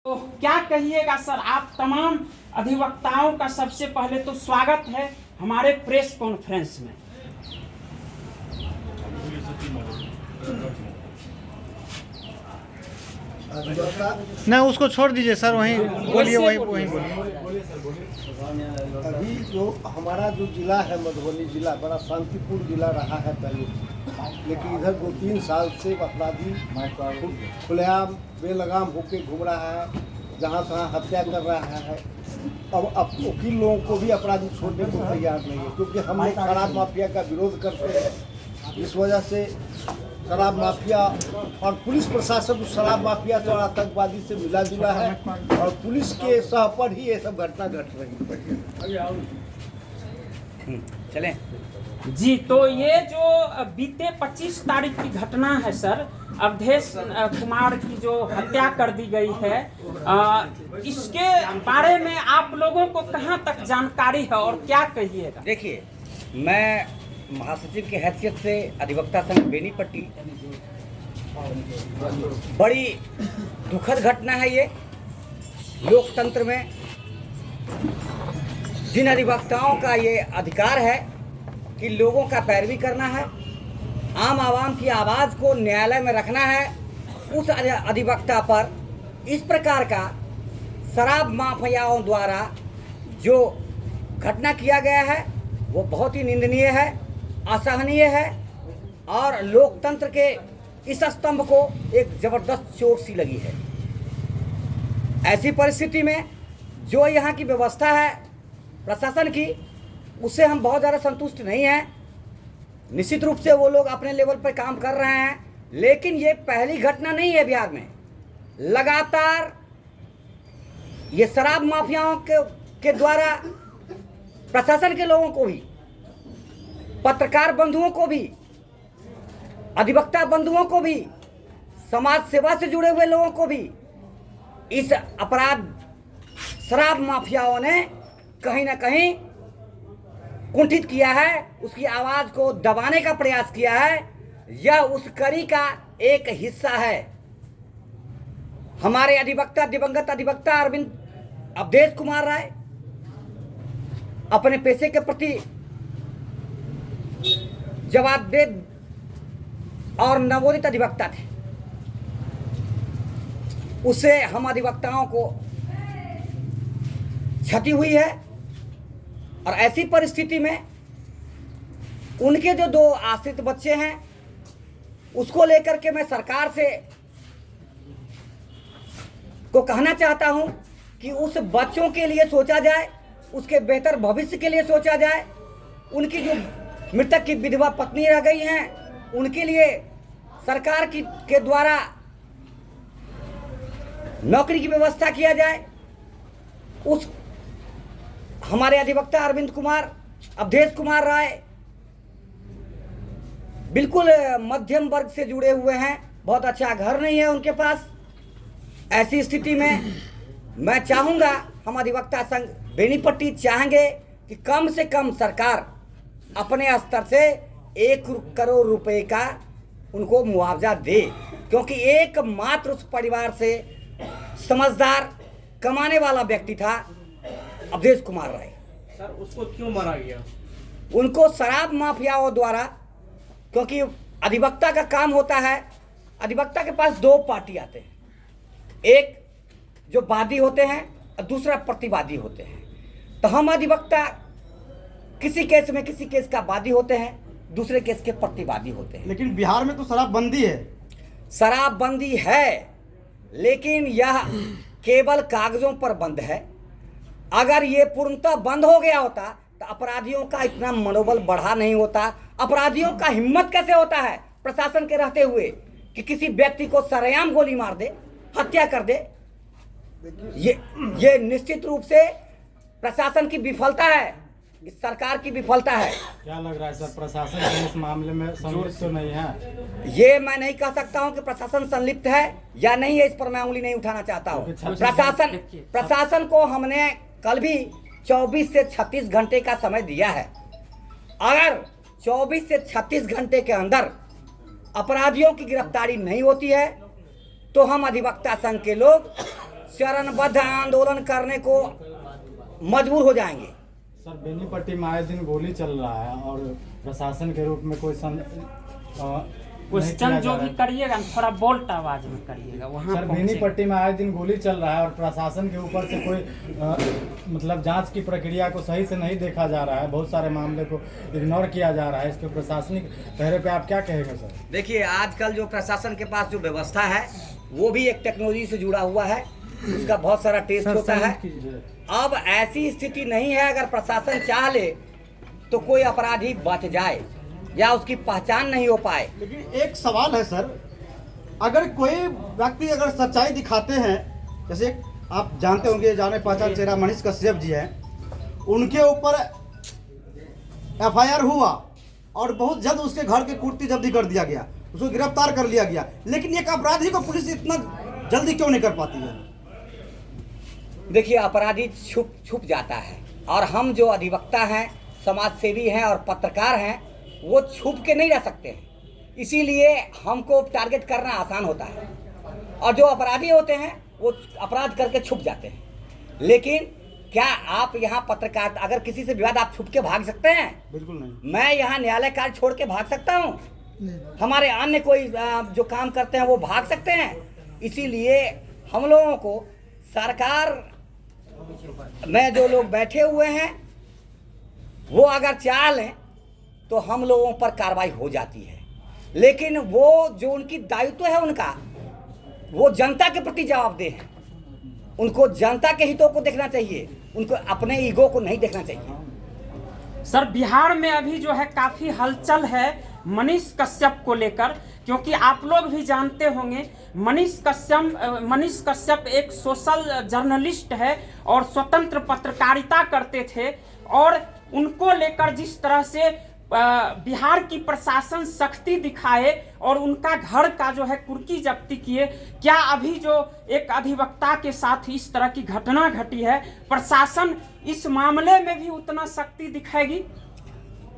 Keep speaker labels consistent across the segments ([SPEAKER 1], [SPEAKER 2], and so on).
[SPEAKER 1] तो क्या कहिएगा सर, आप तमाम अधिवक्ताओं का सबसे पहले तो स्वागत है हमारे प्रेस कॉन्फ्रेंस में।
[SPEAKER 2] ना उसको छोड़ दीजिए सर, वहीं बोलिए, वहीं बोलिए।
[SPEAKER 3] अभी जो हमारा जो जिला है मधुबनी जिला बड़ा शांतिपूर्ण जिला रहा है पहले, लेकिन इधर 2-3 साल से अपराधी खुलेआम बेलगाम होके घूम रहा है, जहाँ तहाँ हत्या कर रहा है। अब वकील लोगों को भी अपराधी छोड़ने को तैयार नहीं है, क्योंकि हम लोग शराब माफिया का विरोध करते हैं। इस वजह से शराब माफिया और पुलिस प्रशासन उस शराब माफिया और आतंकवादी से मिला जुला है, और पुलिस के सह पर ही ये सब घटना घट रही है।
[SPEAKER 1] चलें जी। तो ये जो बीते 25 तारीख की घटना है सर, अवधेश कुमार की जो हत्या कर दी गई है, इसके बारे में आप लोगों को कहाँ तक जानकारी है और क्या कहिएगा?
[SPEAKER 4] देखिए, मैं महासचिव की हैसियत से अधिवक्ता संघ बेनीपट्टी, बड़ी दुखद घटना है ये। लोकतंत्र में जिन अधिवक्ताओं का ये अधिकार है कि लोगों का पैरवी करना है, आम आवाम की आवाज़ को न्यायालय में रखना है, उस अधिवक्ता पर इस प्रकार का शराब माफियाओं द्वारा जो घटना किया गया है वो बहुत ही निंदनीय है, असहनीय है, और लोकतंत्र के इस स्तंभ को एक जबरदस्त चोट सी लगी है। ऐसी परिस्थिति में जो यहाँ की व्यवस्था है प्रशासन की, उससे हम बहुत ज़्यादा संतुष्ट नहीं हैं। निश्चित रूप से वो लोग अपने लेवल पर काम कर रहे हैं, लेकिन ये पहली घटना नहीं है बिहार में। लगातार ये शराब माफियाओं के द्वारा प्रशासन के लोगों को भी, पत्रकार बंधुओं को भी, अधिवक्ता बंधुओं को भी, समाज सेवा से जुड़े हुए लोगों को भी इस अपराध शराब माफियाओं ने कहीं ना कहीं कुंठित किया है, उसकी आवाज़ को दबाने का प्रयास किया है। यह उस कड़ी का एक हिस्सा है। हमारे अधिवक्ता, दिवंगत अधिवक्ता अवधेश कुमार राय अपने पेशे के प्रति जवाबदेह और नवोदित अधिवक्ता थे। उससे हम अधिवक्ताओं को क्षति हुई है, और ऐसी परिस्थिति में उनके जो 2 आश्रित बच्चे हैं उसको लेकर के मैं सरकार से को कहना चाहता हूं कि उस बच्चों के लिए सोचा जाए, उसके बेहतर भविष्य के लिए सोचा जाए। उनकी जो मृतक की विधवा पत्नी रह गई हैं, उनके लिए सरकार के द्वारा नौकरी की व्यवस्था किया जाए। उस हमारे अधिवक्ता अवधेश कुमार राय बिल्कुल मध्यम वर्ग से जुड़े हुए हैं, बहुत अच्छा घर नहीं है उनके पास। ऐसी स्थिति में मैं चाहूँगा, हम अधिवक्ता संघ बेनीपट्टी चाहेंगे कि कम से कम सरकार अपने स्तर से 1 करोड़ रुपए का उनको मुआवजा दे, क्योंकि एकमात्र उस परिवार से समझदार कमाने वाला व्यक्ति था अवधेश कुमार राय।
[SPEAKER 5] सर, उसको क्यों मारा गया?
[SPEAKER 4] उनको शराब माफियाओं द्वारा, क्योंकि अधिवक्ता का काम होता है, अधिवक्ता के पास 2 पार्टी आते हैं, एक जो वादी होते हैं और दूसरा प्रतिवादी होते हैं। तो हम अधिवक्ता किसी केस का वादी होते हैं, दूसरे केस के प्रतिवादी होते हैं।
[SPEAKER 2] लेकिन बिहार में तो शराबबंदी है।
[SPEAKER 4] शराबबंदी है, लेकिन यह केवल कागजों पर बंद है। अगर ये पूर्णतः बंद हो गया होता तो अपराधियों का इतना मनोबल बढ़ा नहीं होता। अपराधियों का हिम्मत कैसे होता है प्रशासन के रहते हुए कि किसी व्यक्ति को सरेआम गोली मार दे, हत्या कर दे। ये निश्चित रूप से प्रशासन की विफलता है, इस सरकार की विफलता है।
[SPEAKER 2] क्या लग रहा है सर, प्रशासन इस मामले में संलिप्त तो नहीं है?
[SPEAKER 4] ये मैं नहीं कह सकता हूं कि प्रशासन संलिप्त है या नहीं है, इस पर मैं उंगली नहीं उठाना चाहता हूं। प्रशासन को हमने कल भी 24 से 36 घंटे का समय दिया है। अगर 24 से 36 घंटे के अंदर अपराधियों की गिरफ्तारी नहीं होती है तो हम अधिवक्ता संघ के लोग चरणबद्ध आंदोलन करने को मजबूर हो जाएंगे।
[SPEAKER 2] सर बेनीपट्टी में आए दिन गोली चल रहा है और प्रशासन के रूप में कोई
[SPEAKER 1] क्वेश्चन जो भी करिएगा थोड़ा बोल्ट आवाज में करिएगा वहाँ
[SPEAKER 2] सर बेनीपट्टी में आए दिन गोली चल रहा है और प्रशासन के ऊपर से कोई मतलब जांच की प्रक्रिया को सही से नहीं देखा जा रहा है, बहुत सारे मामले को इग्नोर किया जा रहा है। इसके प्रशासनिक पहरे पे आप क्या कहेंगे सर?
[SPEAKER 4] देखिए आजकल जो प्रशासन के पास जो व्यवस्था है वो भी एक टेक्नोलॉजी से जुड़ा हुआ है, उसका बहुत सारा टेस्ट होता है। अब ऐसी स्थिति नहीं है अगर प्रशासन चाह ले तो कोई अपराधी बच जाए या उसकी पहचान नहीं हो पाए।
[SPEAKER 6] लेकिन एक सवाल है सर, अगर कोई व्यक्ति अगर सच्चाई दिखाते हैं, जैसे आप जानते होंगे जाने पहचान चेहरा मनीष कश्यप जी हैं, उनके ऊपर एफआईआर हुआ और बहुत जल्द उसके घर की कुर्ती जब्ती कर दिया गया, उसको गिरफ्तार कर लिया गया, लेकिन एक अपराधी को पुलिस इतना जल्दी क्यों नहीं कर पाती है?
[SPEAKER 4] देखिए अपराधी छुप जाता है और हम जो अधिवक्ता हैं, समाज सेवी हैं और पत्रकार हैं वो छुप के नहीं रह सकते हैं, इसीलिए हमको टारगेट करना आसान होता है और जो अपराधी होते हैं वो अपराध करके छुप जाते हैं। लेकिन क्या आप यहाँ पत्रकार अगर किसी से विवाद आप छुप के भाग सकते हैं?
[SPEAKER 6] बिल्कुल नहीं।
[SPEAKER 4] मैं यहाँ न्यायालय कार्य छोड़ के भाग सकता हूँ? हमारे अन्य कोई जो काम करते हैं वो भाग सकते हैं। इसीलिए हम लोगों को सरकार में जो लोग बैठे हुए हैं वो अगर चाह लें तो हम लोगों पर कार्रवाई हो जाती है, लेकिन वो जो उनकी दायित्व है उनका वो जनता के प्रति जवाबदेह है। उनको जनता के हितों को देखना चाहिए, उनको अपने ईगो को नहीं देखना चाहिए।
[SPEAKER 1] सर बिहार में अभी जो है काफ़ी हलचल है मनीष कश्यप को लेकर, क्योंकि आप लोग भी जानते होंगे मनीष कश्यप एक सोशल जर्नलिस्ट है और स्वतंत्र पत्रकारिता करते थे, और उनको लेकर जिस तरह से बिहार की प्रशासन सख्ती दिखाए और उनका घर का जो है कुर्की जब्ती किए, क्या अभी जो एक अधिवक्ता के साथ इस तरह की घटना घटी है प्रशासन इस मामले में भी उतना सख्ती दिखाएगी?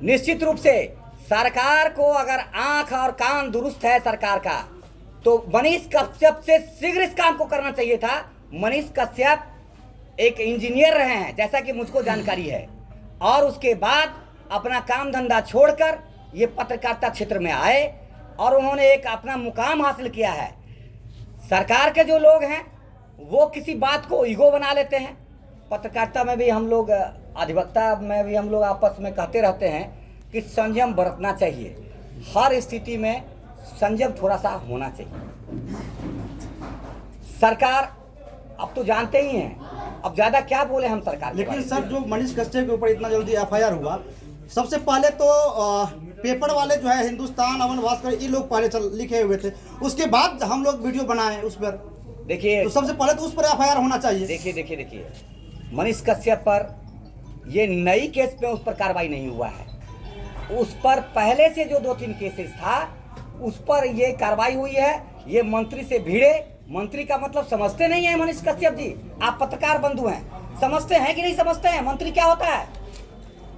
[SPEAKER 4] निश्चित रूप से सरकार को अगर आंख और कान दुरुस्त है सरकार का तो मनीष कश्यप से शीघ्र इस काम को करना चाहिए था। मनीष कश्यप एक इंजीनियर रहे हैं जैसा कि मुझको जानकारी है, और उसके बाद अपना काम धंधा छोड़कर ये पत्रकारिता क्षेत्र में आए और उन्होंने एक अपना मुकाम हासिल किया है। सरकार के जो लोग हैं वो किसी बात को ईगो बना लेते हैं। पत्रकारिता में भी हम लोग, अधिवक्ता में भी हम लोग आपस में कहते रहते हैं कि संयम बरतना चाहिए, हर स्थिति में संयम थोड़ा सा होना चाहिए। सरकार अब तो जानते ही हैं, अब ज्यादा क्या बोले हम सरकार।
[SPEAKER 6] लेकिन सर जो मनीष कश्यप के ऊपर इतना जल्दी एफआईआर हुआ, सबसे पहले तो पेपर वाले जो है हिंदुस्तान, अमन भास्कर, ये लोग पहले लिखे हुए थे, उसके बाद हम लोग वीडियो बनाए उस पर।
[SPEAKER 4] देखिए
[SPEAKER 6] तो सबसे पहले तो उस पर एफआईआर होना चाहिए।
[SPEAKER 4] देखिए मनीष कश्यप पर ये नई केस पे उस पर कार्रवाई नहीं हुआ है, उस पर पहले से जो 2-3 केसेस था उस पर ये कार्रवाई हुई है। ये मंत्री से भिड़े, मंत्री का मतलब समझते नहीं है मनीष कश्यप जी, आप पत्रकार बंधु हैं, समझते हैं कि नहीं समझते हैं मंत्री क्या होता है?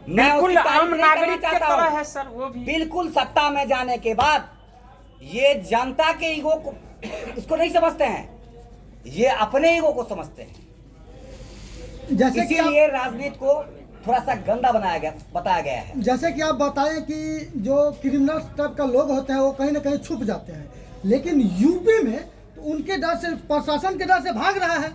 [SPEAKER 4] मैं
[SPEAKER 1] बिल्कुल आम नागरिक की
[SPEAKER 4] चाहता
[SPEAKER 1] तरह
[SPEAKER 4] हूं।
[SPEAKER 1] है सर वो भी।
[SPEAKER 4] बिल्कुल सत्ता में जाने के बाद ये जनता के ईगो को उसको नहीं समझते हैं, ये अपने ईगो को समझते हैं।
[SPEAKER 7] जैसे कि
[SPEAKER 4] इसीलिए राजनीति को थोड़ा सा गंदा बताया गया है।
[SPEAKER 7] जैसे कि आप बताएं कि जो क्रिमिनल टाइप का लोग होते हैं वो कहीं ना कहीं छुप जाते हैं, लेकिन यूपी में तो उनके डर से, प्रशासन के डर से भाग रहा है।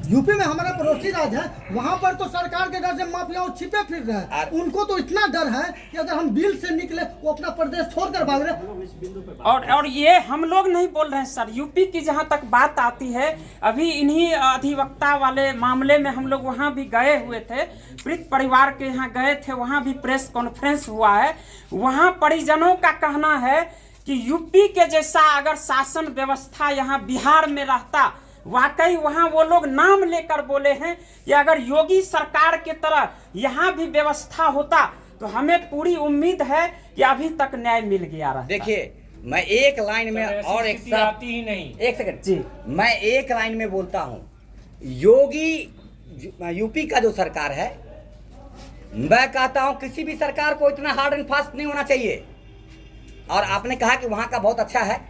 [SPEAKER 7] यूपी में हमारा पड़ोसी राज्य है, वहाँ पर तो सरकार के डर से माफिया छिपे फिर रहे हैं। उनको तो इतना डर है कि अगर हम बिल से निकले वो अपना प्रदेश छोड़कर भाग रहे।
[SPEAKER 1] और ये हम लोग नहीं बोल रहे हैं सर, यूपी की जहाँ तक बात आती है, अभी इन्हीं अधिवक्ता वाले मामले में हम लोग वहाँ भी गए हुए थे, पीड़ित परिवार के यहाँ गए थे, वहाँ भी प्रेस कॉन्फ्रेंस हुआ है। वहाँ परिजनों का कहना है कि यूपी के जैसा अगर शासन व्यवस्था यहाँ बिहार में रहता, वाकई वहाँ वो लोग नाम लेकर बोले हैं कि अगर योगी सरकार के तरह यहाँ भी व्यवस्था होता तो हमें पूरी उम्मीद है कि अभी तक न्याय मिल गया रहता।
[SPEAKER 4] देखिए मैं एक लाइन में और एक
[SPEAKER 5] आती ही नहीं।
[SPEAKER 4] एक सेकंड
[SPEAKER 1] जी,
[SPEAKER 4] मैं एक लाइन में बोलता हूँ, योगी यूपी का जो सरकार है, मैं कहता हूँ किसी भी सरकार को इतना हार्ड एंड फास्ट नहीं होना चाहिए। और आपने कहा कि वहाँ का बहुत अच्छा है,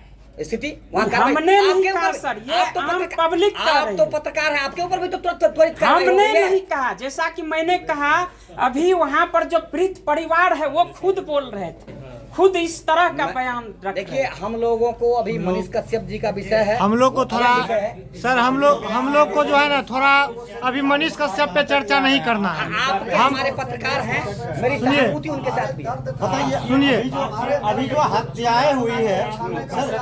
[SPEAKER 4] स्थिति वहाँ कार्रवाई-
[SPEAKER 1] हमने नहीं
[SPEAKER 4] आपके
[SPEAKER 1] कहा
[SPEAKER 4] ऊपर-
[SPEAKER 1] सर, ये
[SPEAKER 4] आप तो
[SPEAKER 1] आम
[SPEAKER 4] पत्रकार-
[SPEAKER 1] पब्लिक कह
[SPEAKER 4] आप
[SPEAKER 1] रही
[SPEAKER 4] तो
[SPEAKER 1] है।
[SPEAKER 4] पत्रकार हैं, आपके ऊपर भी तो तुरंत त्वरित कार्रवाई
[SPEAKER 1] हमने
[SPEAKER 4] होगी है।
[SPEAKER 1] नहीं कहा, जैसा कि मैंने कहा अभी वहाँ पर जो पीड़ित परिवार है वो खुद बोल रहे थे, खुद इस तरह का बयान रख रहे
[SPEAKER 4] देखिए
[SPEAKER 1] थे।
[SPEAKER 4] हम लोगों को अभी मनीष कश्यप जी का विषय है,
[SPEAKER 8] हम लोग को थोड़ा
[SPEAKER 4] विषय है।
[SPEAKER 8] सर हम लोग को जो है ना थोड़ा अभी मनीष कश्यप पे चर्चा नहीं करना है।
[SPEAKER 4] आप हमारे पत्रकार हैं, मेरी सहानुभूति उनके साथ भी है।
[SPEAKER 6] बताइए
[SPEAKER 8] सुनिए।
[SPEAKER 6] अभी जो हत्याएं हुई है सर,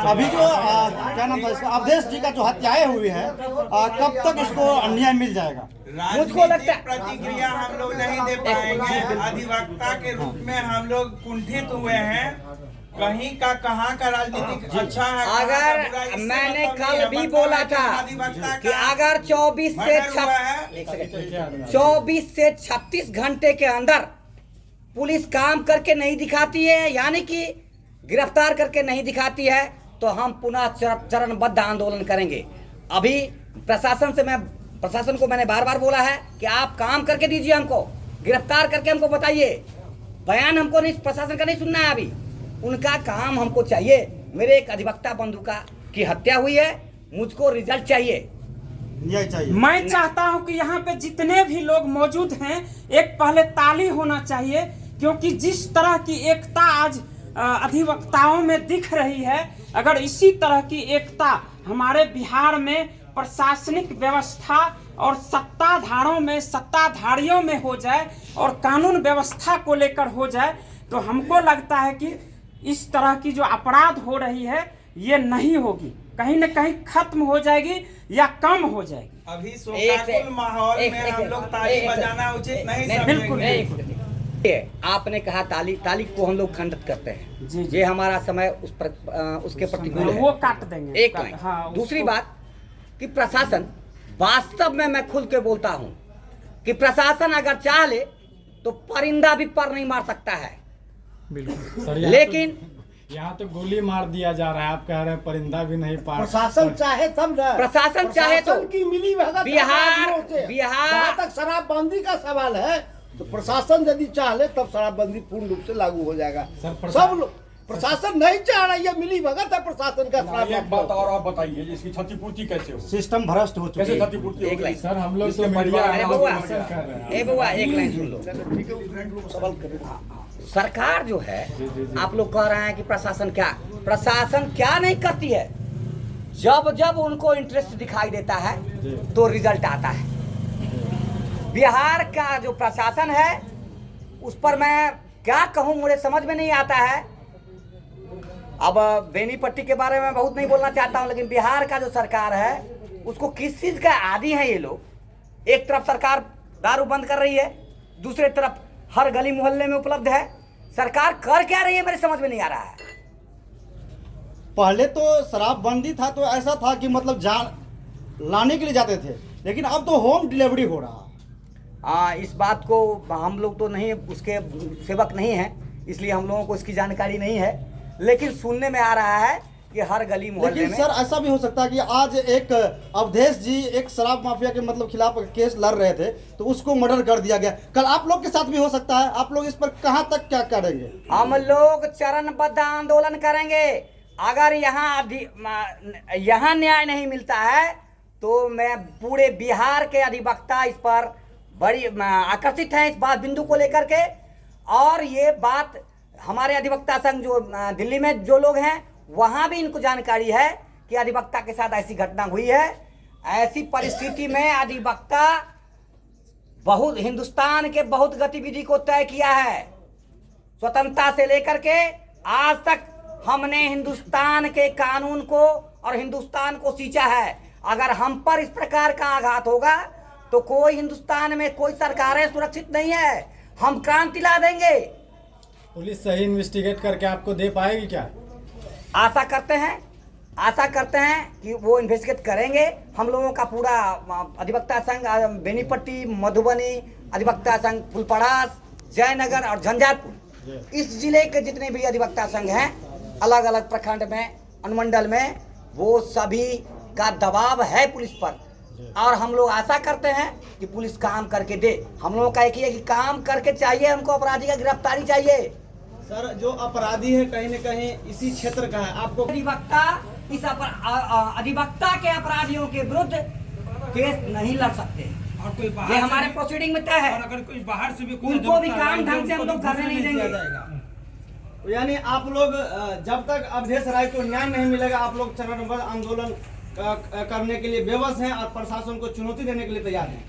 [SPEAKER 6] अभी जो क्या नाम था इसका, अवधेश जी का जो हत्याएं हुई है, कब तक इसको न्याय मिल जाएगा?
[SPEAKER 4] मुझको लगता है
[SPEAKER 9] प्रतिक्रिया हम लोग नहीं दे पाएंगे। अधिवक्ता के रूप में हम लोग कुंठित हुए हैं। कहीं का कहाँ का राजनीतिक अच्छा है, कहाँ का
[SPEAKER 4] अगर
[SPEAKER 9] बुरा, इससे
[SPEAKER 4] मैंने
[SPEAKER 9] मतलब
[SPEAKER 4] कल
[SPEAKER 9] नहीं है।
[SPEAKER 4] भी
[SPEAKER 9] मतलब
[SPEAKER 4] बोला
[SPEAKER 9] है कि
[SPEAKER 4] था
[SPEAKER 9] अधिवक्ता
[SPEAKER 4] कि
[SPEAKER 9] का
[SPEAKER 4] अगर 24 से
[SPEAKER 9] मर्डर हुआ है।
[SPEAKER 4] 24 से 36 घंटे के अंदर पुलिस काम करके नहीं दिखाती है, यानी कि गिरफ्तार करके नहीं दिखाती है, तो हम पुनः चरणबद्ध आंदोलन करेंगे। अभी प्रशासन को मैंने बार बार बोला है कि आप काम करके दीजिए, हमको गिरफ्तार करके हमको बताइए। बयान हमको नहीं, प्रशासन का नहीं सुनना है अभी, उनका काम हमको चाहिए। मेरे एक अधिवक्ता बंधु की हत्या हुई है, मुझको रिजल्ट चाहिए।
[SPEAKER 6] न्याय चाहिए।
[SPEAKER 1] मैं चाहता हूं कि यहाँ पे जितने भी लोग मौजूद हैं, एक पहले ताली होना चाहिए, क्योंकि जिस तरह की एकता आज अधिवक्ताओं में दिख रही है, अगर इसी तरह की एकता हमारे बिहार में प्रशासनिक व्यवस्था और सत्ताधारियों में हो जाए और कानून व्यवस्था को लेकर हो जाए, तो हमको लगता है कि इस तरह की जो अपराध हो रही है ये नहीं होगी, कहीं न कहीं खत्म हो जाएगी या कम हो जाएगी।
[SPEAKER 9] अभी शोकाकुल माहौल में हम लोग ताली बजाना उचित नहीं समझेंगे।
[SPEAKER 4] आपने कहा ताली को हम लोग खंडित करते हैं
[SPEAKER 1] जी, जी।
[SPEAKER 4] ये हमारा समय उसके प्रतिकूल है।
[SPEAKER 1] वो काट देंगे
[SPEAKER 4] एक लाइन।
[SPEAKER 1] हाँ,
[SPEAKER 4] दूसरी
[SPEAKER 1] उसको-
[SPEAKER 4] बात कि प्रशासन वास्तव में, मैं खुल के बोलता हूं कि प्रशासन अगर चाह ले तो परिंदा भी पर नहीं मार सकता है,
[SPEAKER 2] सर
[SPEAKER 4] लेकिन
[SPEAKER 2] यहाँ तो गोली मार दिया जा रहा है, आप कह रहे हैं परिंदा भी नहीं पार।
[SPEAKER 3] प्रशासन चाहे तब ना,
[SPEAKER 4] प्रशासन चाहे तो
[SPEAKER 3] प्रशासन की मिली भगत
[SPEAKER 4] बिहार
[SPEAKER 3] जहाँ तक शराबबंदी का सवाल है, तो प्रशासन यदि चाह ले तब शराबबंदी पूर्ण रूप से लागू हो जाएगा।
[SPEAKER 2] सर,
[SPEAKER 3] सब लोग, प्रशासन नहीं चाह रहा, ये मिली भगत है प्रशासन का।
[SPEAKER 10] एक बात और आप बताइए, इसकी क्षतिपूर्ति कैसे हो?
[SPEAKER 6] सिस्टम भ्रष्ट हो चुकी
[SPEAKER 10] कैसे
[SPEAKER 6] है।
[SPEAKER 10] क्षतिपूर्ति
[SPEAKER 4] एक
[SPEAKER 10] होगी?
[SPEAKER 4] लाइन।
[SPEAKER 2] सर हम लोग
[SPEAKER 10] इसके
[SPEAKER 2] तो मीडिया
[SPEAKER 10] परिवार-
[SPEAKER 4] अरे
[SPEAKER 2] वालों
[SPEAKER 4] बउआ,
[SPEAKER 2] को पसंद कर रहे हैं।
[SPEAKER 4] ए बउआ एक लाइन सुन लो।
[SPEAKER 3] सवाल करें।
[SPEAKER 4] सरकार जो है, आप लोग कह रहे हैं कि प्रशासन क्या नहीं करती है। जब जब उनको इंटरेस्ट दिखाई देता है तो रिजल्ट आता है। बिहार का जो प्रशासन है उस पर मैं क्या कहूँ, मुझे समझ में नहीं आता है। अब बेनीपट्टी के बारे में बहुत नहीं बोलना चाहता हूँ, लेकिन बिहार का जो सरकार है उसको किस चीज़ का आदी है ये लोग। एक तरफ सरकार दारू बंद कर रही है, दूसरे तरफ हर गली मोहल्ले में उपलब्ध है। सरकार कर क्या रही है मेरे समझ में नहीं आ रहा है।
[SPEAKER 6] पहले तो शराबबंदी था तो ऐसा था कि मतलब जान लाने के लिए जाते थे, लेकिन अब तो होम डिलीवरी हो रहा है।
[SPEAKER 4] इस बात को हम लोग तो नहीं, उसके सेवक नहीं हैं, इसलिए हम लोगों को इसकी जानकारी नहीं है, लेकिन सुनने में आ रहा है कि हर गली मोहल्ले
[SPEAKER 6] लेकिन
[SPEAKER 4] में।
[SPEAKER 6] सर ऐसा भी हो सकता है कि आज एक अवधेश जी एक शराब माफिया के मतलब खिलाफ केस लड़ रहे थे तो उसको मर्डर कर दिया गया, कल आप लोग के साथ भी हो सकता है। आप लोग इस पर कहां तक क्या करेंगे?
[SPEAKER 4] हम लोग चरणबद्ध आंदोलन करेंगे। अगर यहाँ न्याय नहीं मिलता है तो मैं पूरे बिहार के अधिवक्ता इस पर बड़ी आकर्षित हैं, इस बात बिंदु को लेकर के। और ये बात हमारे अधिवक्ता संघ जो दिल्ली में जो लोग हैं वहाँ भी इनको जानकारी है कि अधिवक्ता के साथ ऐसी घटना हुई है। ऐसी परिस्थिति में अधिवक्ता बहुत हिंदुस्तान के बहुत गतिविधि को तय किया है। स्वतंत्रता से लेकर के आज तक हमने हिंदुस्तान के कानून को और हिंदुस्तान को सींचा है। अगर हम पर इस प्रकार का आघात होगा तो कोई हिंदुस्तान में कोई सरकारें सुरक्षित नहीं है। हम क्रांति ला देंगे।
[SPEAKER 2] पुलिस सही इन्वेस्टिगेट करके आपको दे पाएगी क्या?
[SPEAKER 4] आशा करते हैं कि वो इन्वेस्टिगेट करेंगे। हम लोगों का पूरा अधिवक्ता संघ बेनीपट्टी, मधुबनी, अधिवक्ता संघ फुलपड़ास, जयनगर और झंझारपुर, इस जिले के जितने भी अधिवक्ता संघ हैं अलग अलग प्रखंड में, अनुमंडल में, वो सभी का दबाव है पुलिस पर। और हम लोग आशा करते हैं कि पुलिस काम करके दे। हम लोगों का एक ही है कि काम करके चाहिए, हमको अपराधी का गिरफ्तारी चाहिए।
[SPEAKER 6] सर जो अपराधी है कहीं न कहीं इसी क्षेत्र का है, आपको
[SPEAKER 4] अधिवक्ता इस अधिवक्ता के अपराधियों के विरुद्ध केस नहीं लड़ सकते।
[SPEAKER 9] और कोई
[SPEAKER 4] ये
[SPEAKER 9] बाहर
[SPEAKER 4] हमारे
[SPEAKER 9] से
[SPEAKER 4] प्रोसीडिंग में तय है।
[SPEAKER 9] और अगर कोई बाहर से भी कोई
[SPEAKER 4] उनको भी
[SPEAKER 9] अधिवक्ता
[SPEAKER 4] काम
[SPEAKER 9] आएगा,
[SPEAKER 4] ढंग से हम
[SPEAKER 9] उनको
[SPEAKER 4] लोग
[SPEAKER 9] तो
[SPEAKER 4] करने
[SPEAKER 9] घुसने
[SPEAKER 4] नहीं
[SPEAKER 9] दिया
[SPEAKER 4] देंगे।
[SPEAKER 9] जाएगा।
[SPEAKER 6] यानी आप लोग जब तक अवधेश राय को न्याय नहीं मिलेगा आप लोग चरणबद्ध आंदोलन करने के लिए बेबस हैं और प्रशासन को चुनौती देने के लिए तैयार हैं।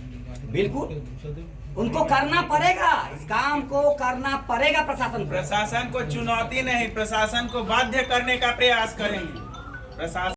[SPEAKER 4] बिल्कुल उनको करना पड़ेगा, इस काम को करना पड़ेगा प्रशासन को।
[SPEAKER 9] प्रशासन को चुनौती नहीं, प्रशासन को बाध्य करने का प्रयास करेंगे। प्रशासन